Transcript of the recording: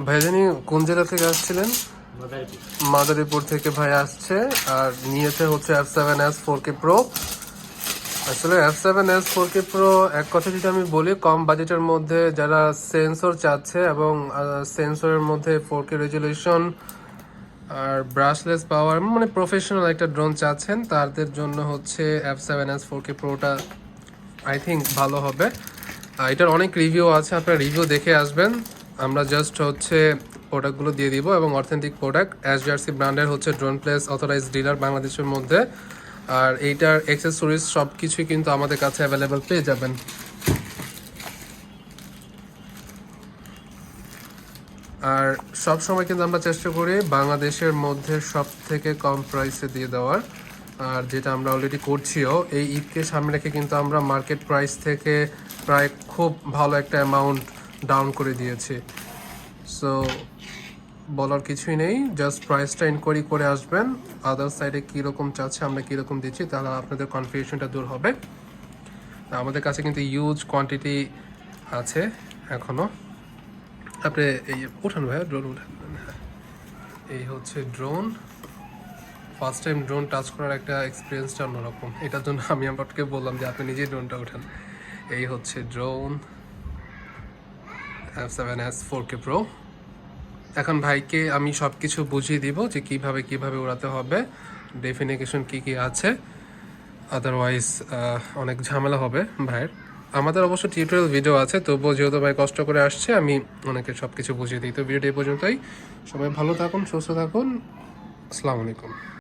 ভাই জানি কোন জেলা থেকে আসছিলেন? মাদারীপুর থেকে ভাই আসছে, আর নিয়েছে হচ্ছে F7s 4K Pro। আসলে F7s 4K Pro এক কথা যদি আমি বলি, কম বাজেটের মধ্যে যারা সেন্সর চাচ্ছে এবং সেন্সরের মধ্যে 4K রেজলিউশন আর ব্রাশলেস পাওয়ার, মানে প্রফেশনাল একটা ড্রোন চাচ্ছেন, তাদের জন্য হচ্ছে F7s 4K Proটা আই থিঙ্ক ভালো হবে। এটার অনেক রিভিউ আছে, আপনারা রিভিউ দেখে আসবেন। আমরা জাস্ট হচ্ছে প্রোডাক্টগুলো দিয়ে দিব, এবং অথেন্টিক প্রোডাক্ট। SJRC ব্র্যান্ডের হচ্ছে ড্রোন প্লেস অথরাইজড ডিলার বাংলাদেশের মধ্যে। আর এইটার অ্যাক্সেসরিজ সব কিছুই কিন্তু আমাদের কাছে অ্যাভেলেবেল পেয়ে যাবেন। আর সব সময় কিন্তু আমরা চেষ্টা করি বাংলাদেশের মধ্যে সব থেকে কম প্রাইসে দিয়ে দেওয়ার, আর যেটা আমরা অলরেডি করছিও। এই ঈদকে সামনে রেখে কিন্তু আমরা মার্কেট প্রাইস থেকে প্রায় খুব ভালো একটা অ্যামাউন্ট ডাউন করে দিয়েছি। সো বলার কিছুই নেই, জাস্ট প্রাইসটা ইনকোয়ারি করে আসবেন। আদার সাইডে কীরকম চাচ্ছে, আমরা কীরকম দিচ্ছি, তাহলে আপনাদের কনফিউশনটা দূর হবে। আমাদের কাছে কিন্তু ইউজ কোয়ান্টিটি আছে এখনও। আপনি এই উঠান ভাইয়া, ড্রোন উঠান। এই হচ্ছে drone. First time drone touch করার একটা এক্সপিরিয়েন্সটা অন্যরকম, এটার জন্য আমি আপনাকে বললাম যে আপনি নিজেই ড্রোনটা উঠান। এই হচ্ছে ড্রোন F7s 4K Pro। এখন ভাইকে আমি সব কিছু বুঝিয়ে দিব যে কিভাবে উড়াতে হবে, ডেফিনিকেশন কি আছে। আদারওয়াইজ অনেক ঝামেলা হবে ভাইয়ের। আমাদের অবশ্য টিউটোরিয়াল ভিডিও আছে, তবুও যেহেতু ভাই কষ্ট করে আসছে, আমি ওনাকে সব কিছু বুঝিয়ে দিই। তো ভিডিওটি এই পর্যন্তই। সবাই ভালো থাকুন, সুস্থ থাকুন। আসসালামু আলাইকুম।